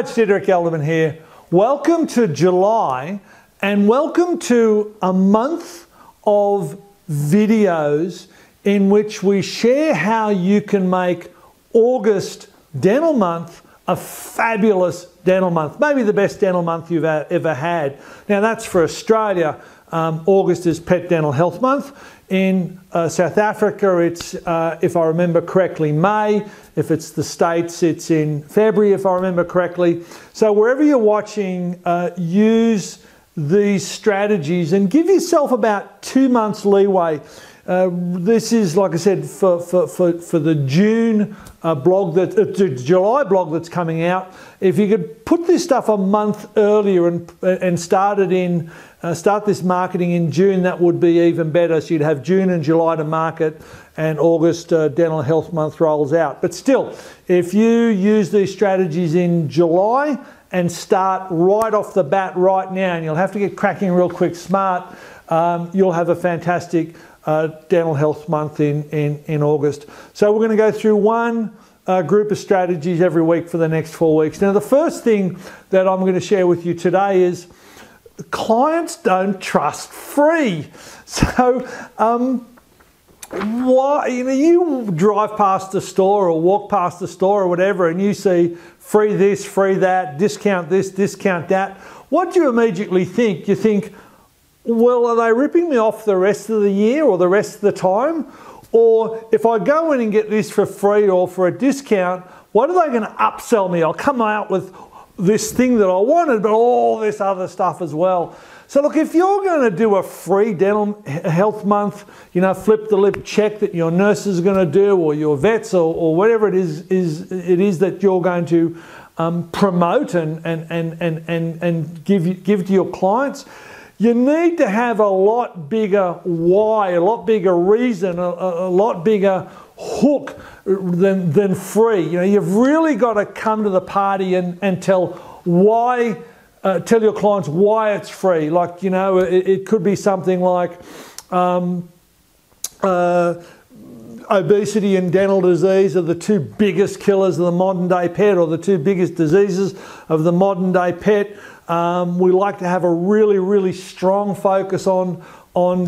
Hi, it's Diederik Gelderman here. Welcome to July and welcome to a month of videos in which we share how you can make August dental month a fabulous dental month, maybe the best dental month you've ever had. Now that's for Australia. August is Pet Dental Health Month. In South Africa, it's, if I remember correctly, May. If it's the States, it's in February, if I remember correctly. So wherever you're watching, use these strategies and give yourself about 2 months leeway. This is, like I said, for the June blog, the July blog that's coming out. If you could put this stuff a month earlier and start this marketing in June, that would be even better. So you'd have June and July to market, and August Dental Health Month rolls out. But still, if you use these strategies in July and start right off the bat right now, and you'll have to get cracking real quick smart, you'll have a fantastic Dental Health Month in August. So we're going to go through one group of strategies every week for the next 4 weeks. Now the first thing that I'm going to share with you today is clients don't trust free. So why, you drive past the store or walk past the store or whatever and you see free this, free that, discount this, discount that. What do you immediately think? You think, well, are they ripping me off the rest of the year or the rest of the time? Or if I go in and get this for free or for a discount, what are they going to upsell me? I'll come out with this thing that I wanted, but all this other stuff as well. So look, if you're going to do a free dental health month, flip the lip check that your nurses are going to do, or your vets, or whatever it is that you're going to promote and give to your clients, you need to have a lot bigger why, a lot bigger reason, a lot bigger hook than free. You've really got to come to the party and tell your clients why it's free. Like, it could be something like obesity and dental disease are the two biggest killers of the modern day pet, or the two biggest diseases of the modern day pet. We like to have a really, really strong focus on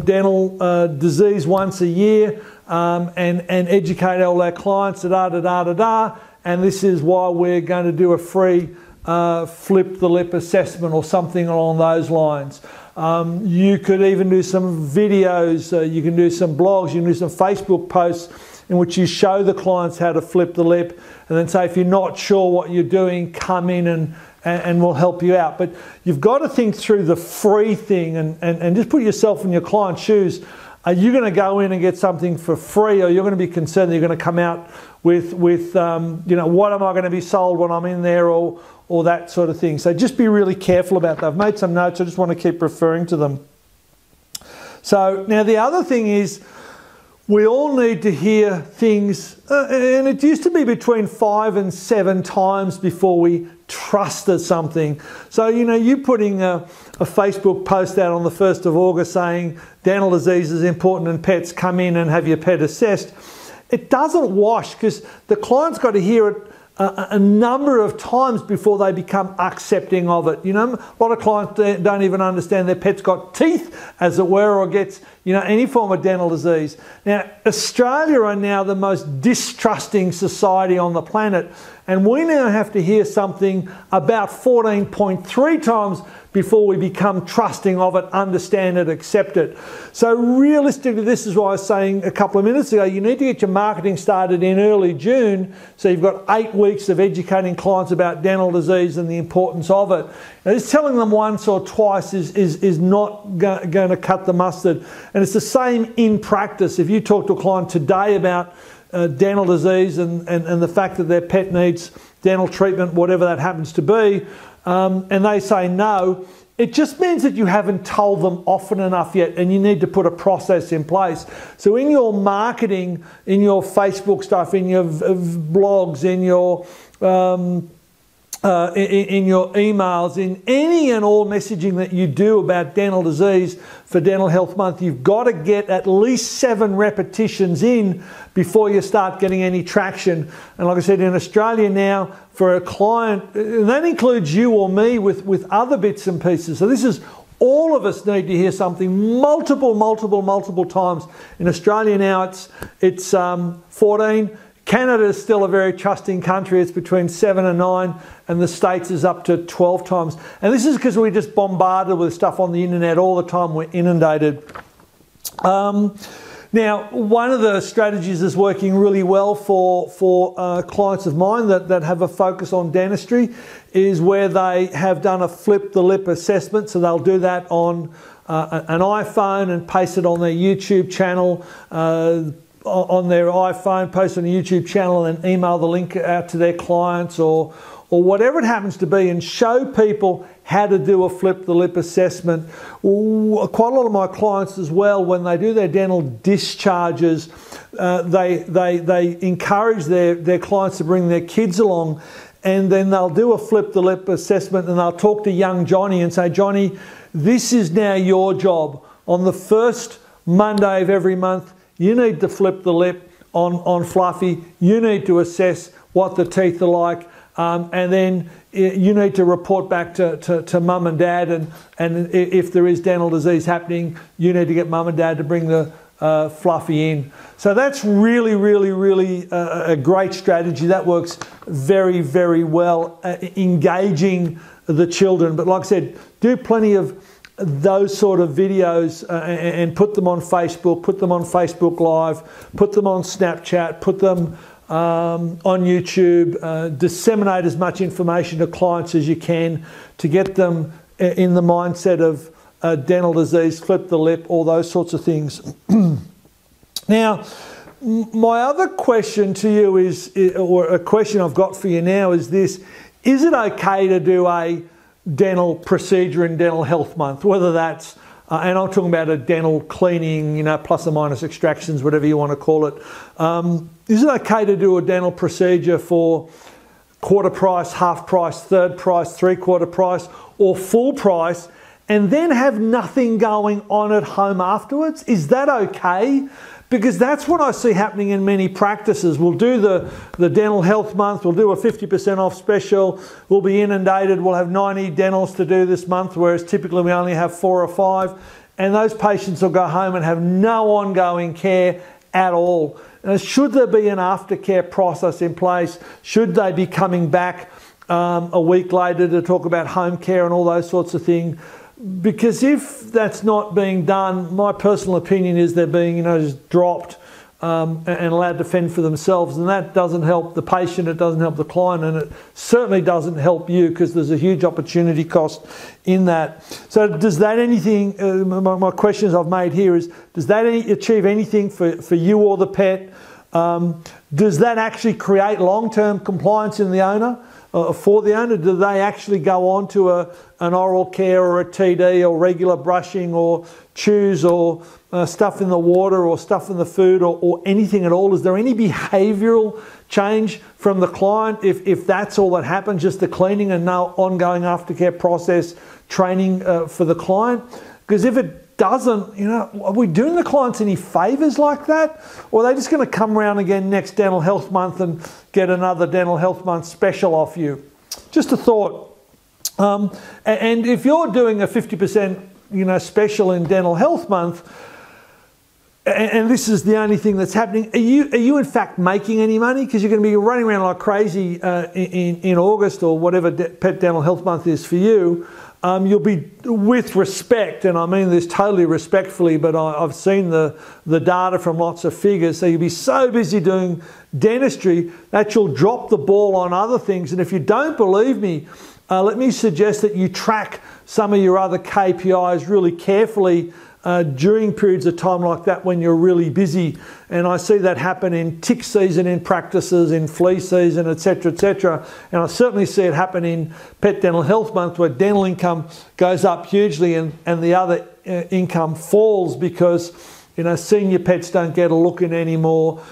dental disease once a year and educate all our clients, and this is why we're going to do a free flip the lip assessment or something along those lines. You could even do some videos, you can do some blogs, you can do some Facebook posts in which you show the clients how to flip the lip, and then say, if you're not sure what you're doing, come in and we'll help you out. But you've got to think through the free thing and just put yourself in your client's shoes. Are you going to go in and get something for free, or you're going to be concerned that you're going to come out with what am I going to be sold when I'm in there, or that sort of thing. So just be really careful about that. I've made some notes, I just want to keep referring to them. So now the other thing is, we all need to hear things, and it used to be between 5 and 7 times before we trusted something. So, you putting a Facebook post out on the 1st of August saying dental disease is important and pets, come in and have your pet assessed. It doesn't wash, because the client's got to hear it a number of times before they become accepting of it. A lot of clients don't even understand their pet's got teeth, as it were, or gets, any form of dental disease. Now, Australia are now the most distrusting society on the planet, and we now have to hear something about 14.3 times before we become trusting of it, understand it, accept it. So realistically, this is why I was saying a couple of minutes ago, you need to get your marketing started in early June, so you've got 8 weeks of educating clients about dental disease and the importance of it. Now, just telling them once or twice is not going to cut the mustard. And it's the same in practice. If you talk to a client today about dental disease and the fact that their pet needs dental treatment, whatever that happens to be, and they say no, it just means that you haven't told them often enough yet, and you need to put a process in place. So in your marketing, in your Facebook stuff, in your blogs, in your in your emails, in any and all messaging that you do about dental disease for Dental Health Month, you've got to get at least 7 repetitions in before you start getting any traction. And like I said, in Australia now, for a client, and that includes you or me with other bits and pieces. So this is, all of us need to hear something multiple times. In Australia now, it's 14. Canada is still a very trusting country. It's between 7 and 9, and the States is up to 12 times. And this is because we're just bombarded with stuff on the internet all the time. We're inundated. Now, one of the strategies that's working really well for clients of mine that have a focus on dentistry is where they have done a flip the lip assessment. So they'll do that on an iPhone and paste it on their YouTube channel, on their iPhone, post on a YouTube channel and email the link out to their clients or whatever it happens to be, and show people how to do a flip the lip assessment. Quite a lot of my clients as well, when they do their dental discharges, they encourage their clients to bring their kids along, and then they'll do a flip the lip assessment and they'll talk to young Johnny and say, Johnny, this is now your job. On the first Monday of every month, you need to flip the lip on Fluffy. You need to assess what the teeth are like. And then you need to report back to mum and dad. And if there is dental disease happening, you need to get mum and dad to bring the Fluffy in. So that's really a great strategy. That works very well, engaging the children. But like I said, do plenty of those sort of videos and put them on Facebook, put them on Facebook Live, put them on Snapchat, put them on YouTube. Disseminate as much information to clients as you can to get them in the mindset of dental disease, flip the lip, all those sorts of things. Now, my other question to you is, or a question I've got for you now is this: is it okay to do a dental procedure in Dental Health Month, whether that's, and I'm talking about a dental cleaning, you know, plus or minus extractions, whatever you want to call it. Is it okay to do a dental procedure for quarter price, half price, third price, three-quarter price, or full price, and then have nothing going on at home afterwards? Is that okay? Because that's what I see happening in many practices. We'll do the Dental Health Month, we'll do a 50% off special, we'll be inundated, we'll have 90 dentals to do this month, whereas typically we only have 4 or 5, and those patients will go home and have no ongoing care at all. Now, should there be an aftercare process in place? Should they be coming back a week later to talk about home care and all those sorts of things? Because if that's not being done, my personal opinion is they're being, you know, just dropped and allowed to fend for themselves, and that doesn't help the patient, it doesn't help the client, and it certainly doesn't help you, because there's a huge opportunity cost in that. So does that anything, my questions I've made here is, does that achieve anything for you or the pet? Does that actually create long-term compliance in the owner? For the owner, do they actually go on to an oral care or a TD or regular brushing or chews or stuff in the water or stuff in the food or anything at all? Is there any behavioural change from the client if that's all that happens, just the cleaning and no ongoing aftercare process training for the client? Because if it doesn't, you know, are we doing the clients any favours like that? Or are they just going to come around again next Dental Health Month and get another Dental Health Month special off you? Just a thought. And if you're doing a 50%, you know, special in Dental Health Month, and this is the only thing that's happening, are you in fact making any money? Because you're going to be running around like crazy in August or whatever Pet Dental Health Month is for you. You'll be, with respect, and I mean this totally respectfully, but I've seen the data from lots of figures, so you'll be so busy doing dentistry that you'll drop the ball on other things. And if you don't believe me, let me suggest that you track some of your other KPIs really carefully during periods of time like that when you're really busy. And I see that happen in tick season in practices, in flea season, etc, etc. And I certainly see it happen in Pet Dental Health Month, where dental income goes up hugely and the other income falls because You know, senior pets don't get a look in anymore.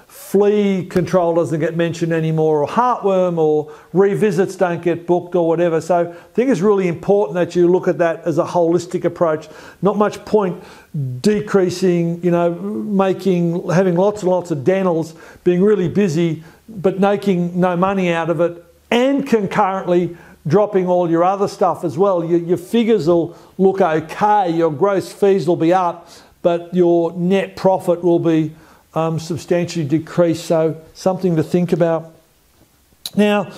Flea control doesn't get mentioned anymore, or heartworm or revisits don't get booked or whatever. So I think it's really important that you look at that as a holistic approach. Not much point decreasing, you know, having lots and lots of dentals, being really busy, but making no money out of it, and concurrently dropping all your other stuff as well. Your figures will look okay, your gross fees will be up, but your net profit will be substantially decreased. So something to think about. Now,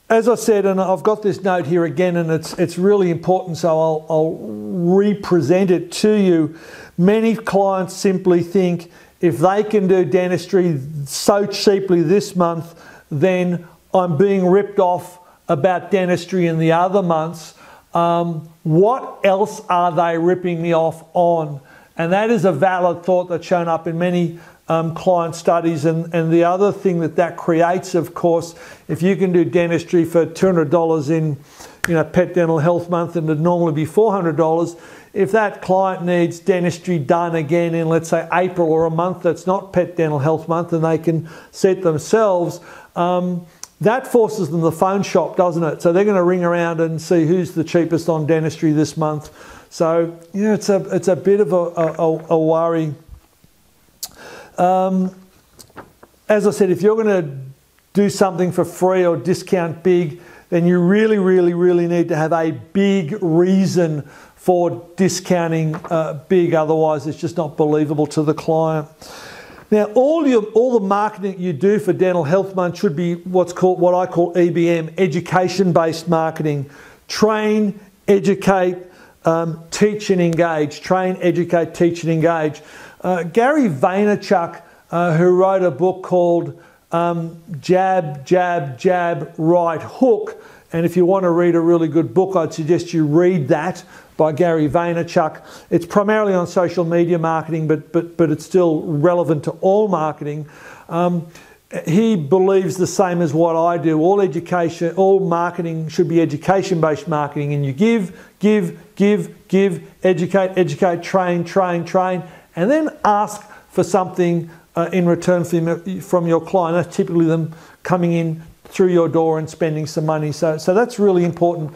as I said, and I've got this note here again, and it's really important, so I'll represent it to you. Many clients simply think if they can do dentistry so cheaply this month, then I'm being ripped off about dentistry in the other months. What else are they ripping me off on? And that is a valid thought that's shown up in many client studies. And the other thing that creates, of course, if you can do dentistry for $200 in, you know, Pet Dental Health Month, and it'd normally be $400, if that client needs dentistry done again in, let's say, April, or a month that's not Pet Dental Health Month, and they can set themselves, that forces them to the phone shop, doesn't it? So they're going to ring around and see who's the cheapest on dentistry this month. So, you know, it's a bit of a worry. As I said, if you're going to do something for free or discount big, then you really, really, really need to have a big reason for discounting big. Otherwise, it's just not believable to the client. Now, all the marketing you do for Dental Health Month should be what I call EBM, education-based marketing. Train, educate, teach and engage. Train, educate, teach and engage. Gary Vaynerchuk, who wrote a book called Jab, Jab, Jab, Right Hook, and if you want to read a really good book, I'd suggest you read that, by Gary Vaynerchuk. It's primarily on social media marketing, but it's still relevant to all marketing. He believes the same as what I do. All marketing should be education-based marketing, and you give, educate, train, and then ask for something in return from your client. That's typically them coming in through your door and spending some money. So that's really important.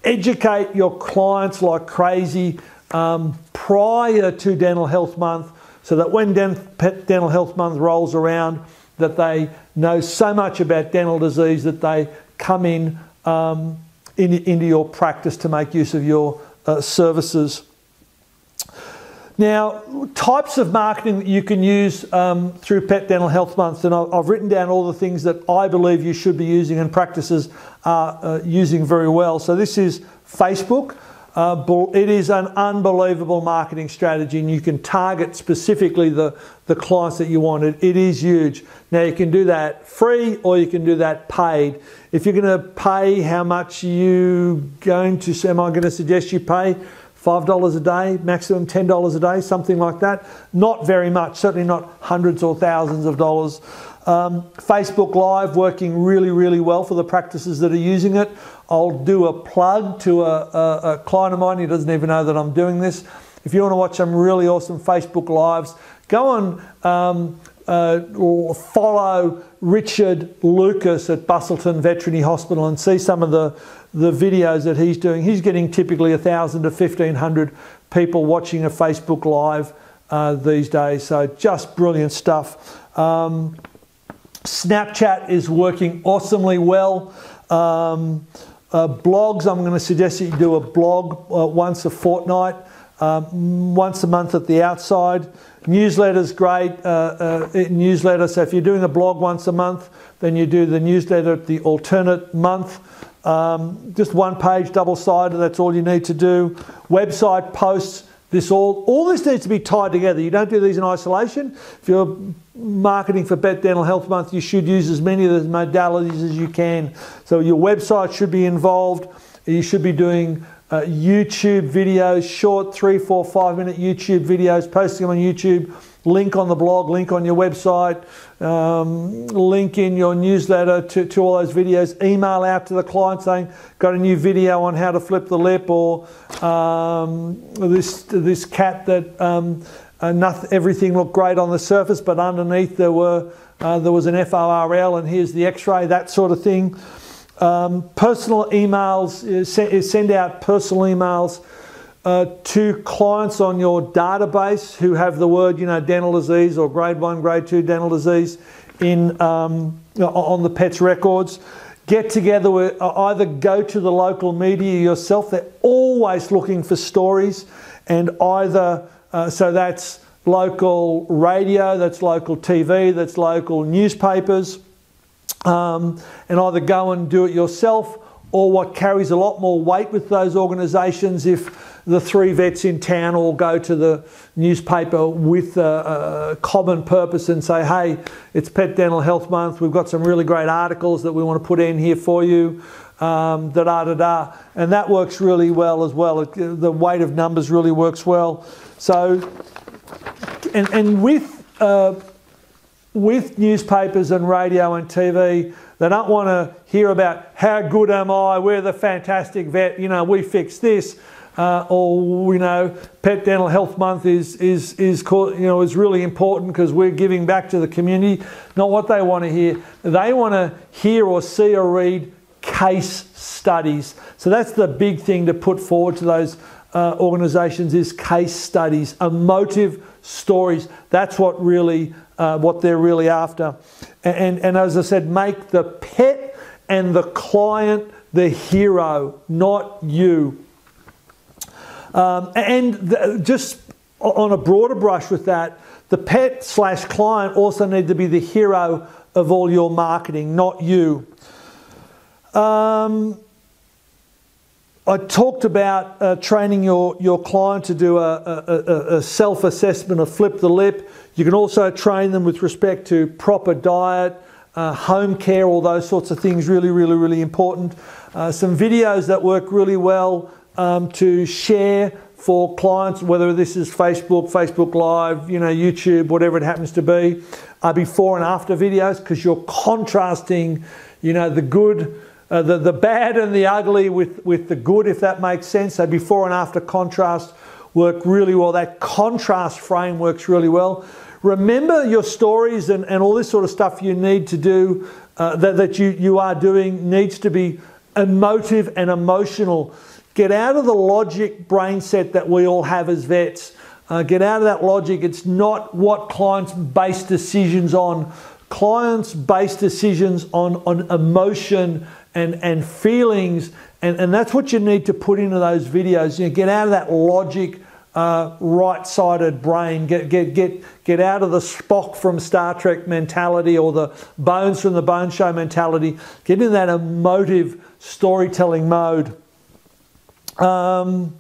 Educate your clients like crazy prior to Dental Health Month, so that when Dental Health Month rolls around, that they know so much about dental disease that they come into your practice to make use of your services. Now, types of marketing that you can use through Pet Dental Health Month, and I've written down all the things that I believe you should be using and practices are using very well. So this is Facebook. It is an unbelievable marketing strategy, and you can target specifically the clients that you want. It is huge. Now, you can do that free or you can do that paid. If you're going to pay, how much am I going to suggest you pay? $5 a day, maximum $10 a day, something like that. Not very much, certainly not hundreds or thousands of dollars. Facebook Live working really, really well for the practices that are using it. I'll do a plug to a client of mine. He doesn't even know that I'm doing this. If you want to watch some really awesome Facebook Lives, go on or follow Richard Lucas at Bustleton Veterinary Hospital and see some of the videos that he's doing. He's getting typically 1,000 to 1,500 people watching a Facebook Live these days. So just brilliant stuff. Snapchat is working awesomely well. Blogs, I'm going to suggest that you do a blog once a fortnight, once a month at the outside. Newsletter's great. Newsletter, so if you're doing a blog once a month, then you do the newsletter at the alternate month. Just one page, double-sided, that's all you need to do. Website posts, all this needs to be tied together. You don't do these in isolation. If you're marketing for Pet Dental Health Month, you should use as many of those modalities as you can. So your website should be involved. You should be doing YouTube videos, short 3, 4, 5 minute YouTube videos, posting them on YouTube, link on the blog, link on your website, link in your newsletter to all those videos, email out to the client saying, got a new video on how to flip the lip, or this cat that everything looked great on the surface, but underneath there was an FORL, and here's the x-ray, that sort of thing. Personal emails, send out personal emails to clients on your database who have the word, dental disease or grade 1, grade 2 dental disease on the pet's records. Get together with, either go to the local media yourself. They're always looking for stories, and either, so that's local radio, that's local TV, that's local newspapers, and either go and do it yourself, or what carries a lot more weight with those organisations, if the 3 vets in town all go to the newspaper with a common purpose and say, hey, it's Pet Dental Health Month, we've got some really great articles that we want to put in here for you, and that works really well as well. The weight of numbers really works well. So, and with newspapers and radio and TV, they don't want to hear about how good am I, we're the fantastic vet, we fixed this, or Pet Dental Health Month is really important because we're giving back to the community. Not what they want to hear. They want to hear or see or read case studies. So that's the big thing to put forward to those organisations, is case studies, emotive stories. That's what they're really after. And as I said, make the pet and the client the hero, not you. Just on a broader brush with that, the pet/client also need to be the hero of all your marketing, not you. I talked about training your client to do a self-assessment of flip the lip. You can also train them with respect to proper diet, home care, all those sorts of things, really, really, really important. Some videos that work really well to share for clients, whether this is Facebook Live, YouTube, whatever it happens to be, before and after videos, because you're contrasting, the good, the bad and the ugly with the good, if that makes sense. So before and after contrast work really well. That contrast frame works really well. Remember your stories and all this sort of stuff you need to do, that you are doing, needs to be emotive and emotional. Get out of the logic brain set that we all have as vets. Get out of that logic. It's not what clients base decisions on. Clients base decisions on emotion and feelings, and that's what you need to put into those videos. Get out of that logic, right-sided brain. Get out of the Spock from Star Trek mentality, or the Bones from the Bone Show mentality. Get in that emotive storytelling mode. Now,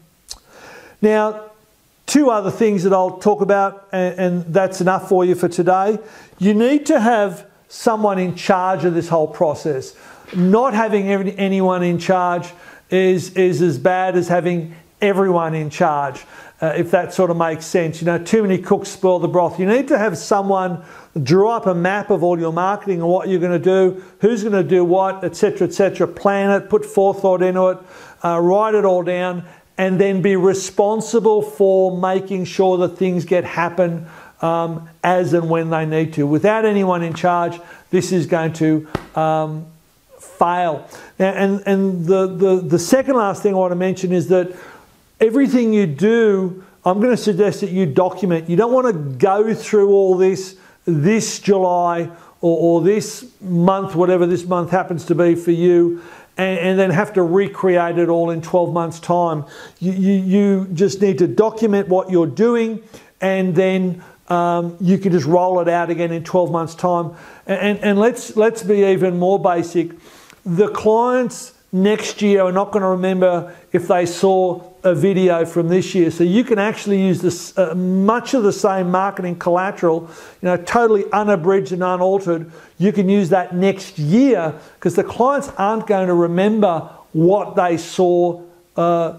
2 other things that I'll talk about, and that's enough for you for today. You need to have someone in charge of this whole process. Not having anyone in charge is as bad as having everyone in charge, if that sort of makes sense. Too many cooks spoil the broth. You need to have someone draw up a map of all your marketing and what you're going to do, who's going to do what, etc., etc. Plan it, put forethought into it, write it all down, and then be responsible for making sure that things happen as and when they need to. Without anyone in charge, this is going to fail. And the second last thing I want to mention is that everything you do, I'm going to suggest that you document. You don't want to go through all this July or this month, whatever this month happens to be for you, and then have to recreate it all in 12 months' time. You just need to document what you're doing, and then you can just roll it out again in 12 months' time. And let's be even more basic. The clients next year are not going to remember if they saw a video from this year. So you can actually use this much of the same marketing collateral, totally unabridged and unaltered. You can use that next year, because the clients aren't going to remember what they saw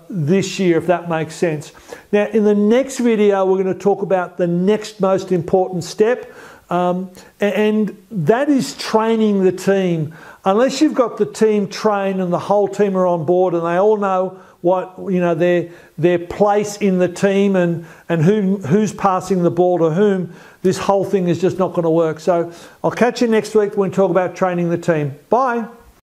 this year, if that makes sense. Now, in the next video, we're going to talk about the next most important step, and that is training the team. Unless you've got the team trained and the whole team are on board and they all know what, you know, their place in the team and who's passing the ball to whom, this whole thing is just not going to work. So I'll catch you next week when we talk about training the team. Bye.